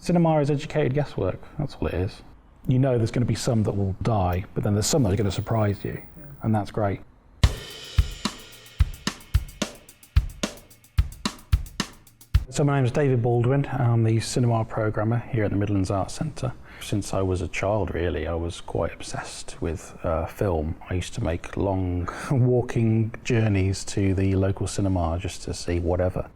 Cinema is educated guesswork, that's all it is. You know there's going to be some that will die, but then there's some that are going to surprise you, and that's great. So my name is David Baldwin. I'm the cinema programmer here at the Midlands Arts Centre. Since I was a child, really, I was quite obsessed with film. I used to make long walking journeys to the local cinema just to see whatever.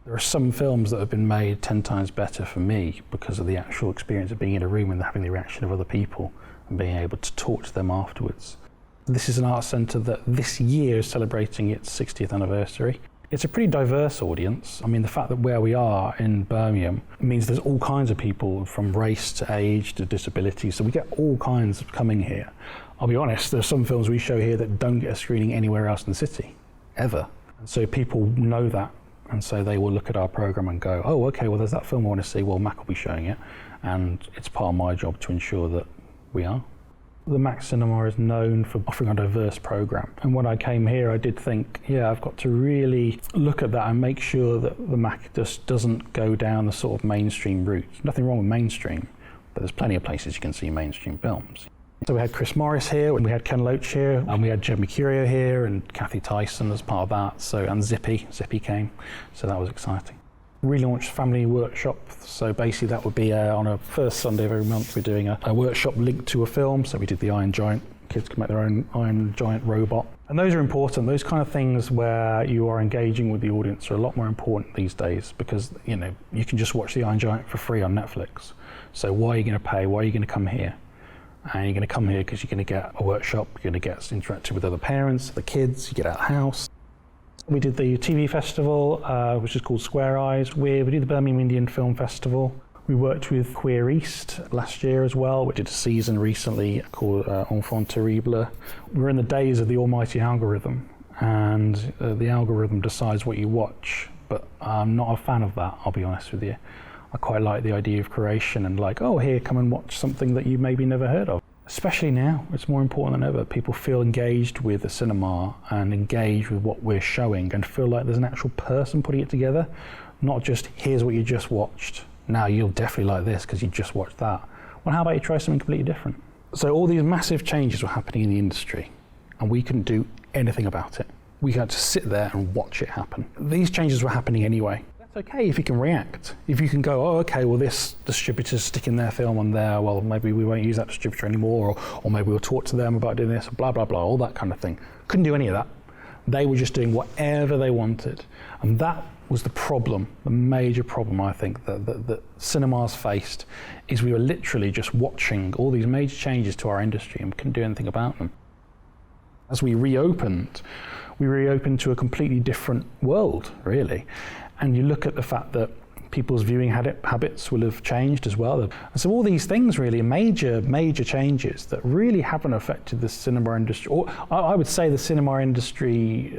There are some films that have been made 10 times better for me because of the actual experience of being in a room and having the reaction of other people and being able to talk to them afterwards. This is an arts centre that this year is celebrating its 60th anniversary. It's a pretty diverse audience. I mean, the fact that where we are in Birmingham means there's all kinds of people from race to age to disability, so we get all kinds coming here. I'll be honest, there's some films we show here that don't get a screening anywhere else in the city, ever. And so people know that, and so they will look at our programme and go, oh, okay, well, there's that film I want to see, well, Mac will be showing it, and it's part of my job to ensure that we are. The Mac Cinema is known for offering a diverse programme, and when I came here I did think, yeah, I've got to really look at that and make sure that the Mac just doesn't go down the sort of mainstream route. Nothing wrong with mainstream, but there's plenty of places you can see mainstream films. So we had Chris Morris here, and we had Ken Loach here, and we had Jed Mercurio here, and Kathy Tyson as part of that, so, and Zippy came, so that was exciting. Relaunched family workshop, so basically that would be on a first Sunday of every month we're doing a workshop linked to a film. So we did the Iron Giant, kids can make their own Iron Giant robot, and those are important. Those kind of things where you are engaging with the audience are a lot more important these days, because you know you can just watch the Iron Giant for free on Netflix, so why are you going to pay? Why are you going to come here? And you're going to come here because you're going to get a workshop, you're going to get interactive with other parents, the kids, you get out of the house. We did the TV festival, which is called Square Eyes. We did the Birmingham Indian Film Festival. We worked with Queer East last year as well. We did a season recently called Enfant Terrible. We're in the days of the almighty algorithm, and the algorithm decides what you watch, but I'm not a fan of that, I'll be honest with you. I quite like the idea of creation and like, oh, here, come and watch something that you maybe never heard of. Especially now, it's more important than ever. People feel engaged with the cinema and engaged with what we're showing and feel like there's an actual person putting it together, not just, here's what you just watched. Now you'll definitely like this because you just watched that. Well, how about you try something completely different? So all these massive changes were happening in the industry and we couldn't do anything about it. We had to sit there and watch it happen. These changes were happening anyway. It's okay if you can react. If you can go, oh, okay, well, this distributor's sticking their film on there, well, maybe we won't use that distributor anymore, or maybe we'll talk to them about doing this, blah, blah, blah, all that kind of thing. Couldn't do any of that. They were just doing whatever they wanted. And that was the problem, the major problem, I think, that cinemas faced, is we were literally just watching all these major changes to our industry and couldn't do anything about them. As we reopened to a completely different world, really. And you look at the fact that people's viewing habits will have changed as well. And so all these things really are major changes that really haven't affected the cinema industry. Or I would say the cinema industry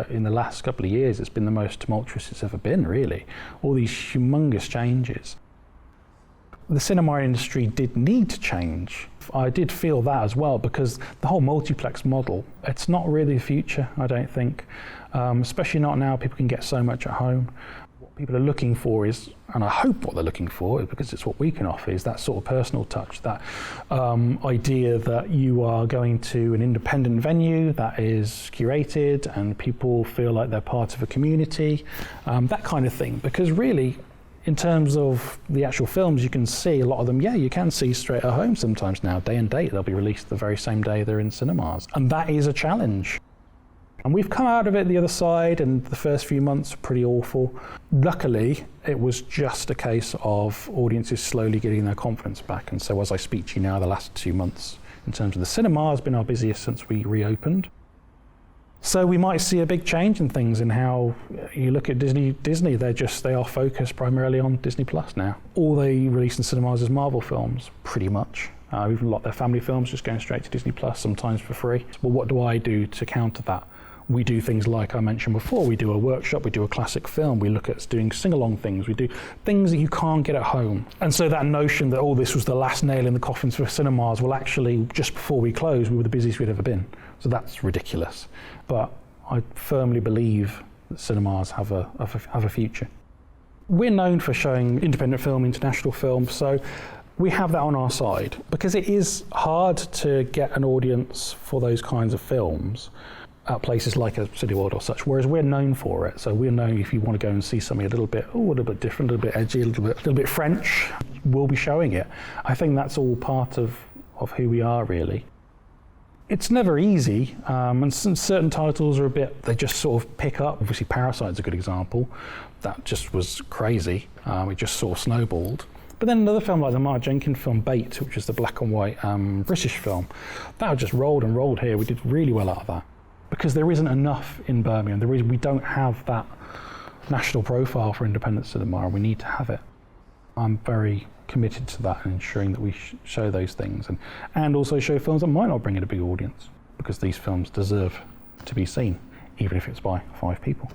in the last couple of years has been the most tumultuous it's ever been, really. All these humongous changes. The cinema industry did need to change. I did feel that as well, because the whole multiplex model, it's not really the future, I don't think. Especially not now, people can get so much at home. What people are looking for is, and I hope what they're looking for, because it's what we can offer, is that sort of personal touch, that idea that you are going to an independent venue that is curated and people feel like they're part of a community, that kind of thing. Because really, in terms of the actual films, you can see a lot of them, yeah, you can see straight at home sometimes now, day and date. They'll be released the very same day they're in cinemas. And that is a challenge. And we've come out of it the other side, and the first few months were pretty awful. Luckily, it was just a case of audiences slowly getting their confidence back. And so as I speak to you now, the last 2 months, in terms of the cinema, has been our busiest since we reopened. So we might see a big change in things in how you look at Disney, they are focused primarily on Disney Plus now. All they release in cinemas is Marvel films, pretty much. Even a lot of their family films just going straight to Disney Plus, sometimes for free. Well, what do I do to counter that? We do things like I mentioned before. We do a workshop, we do a classic film, we look at doing sing-along things, we do things that you can't get at home. And so that notion that, oh, this was the last nail in the coffin for cinemas, well, actually, just before we closed, we were the busiest we'd ever been. So that's ridiculous. But I firmly believe that cinemas have a future. We're known for showing independent film, international film, so we have that on our side because it is hard to get an audience for those kinds of films at places like a Cineworld or such, whereas we're known for it. So we're known if you want to go and see something a little bit different, a little bit edgy, a little bit French, we'll be showing it. I think that's all part of who we are, really. It's never easy, and certain titles are they just sort of pick up. Obviously Parasite's a good example. That just was crazy. It just sort of snowballed. But then another film like the Mark Jenkins film Bait, which is the black and white British film, that just rolled and rolled here. We did really well out of that. Because there isn't enough in Birmingham. We don't have that national profile for independent cinema, and we need to have it. I'm very committed to that and ensuring that we show those things and also show films that might not bring in a big audience, because these films deserve to be seen, even if it's by 5 people.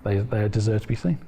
They deserve to be seen.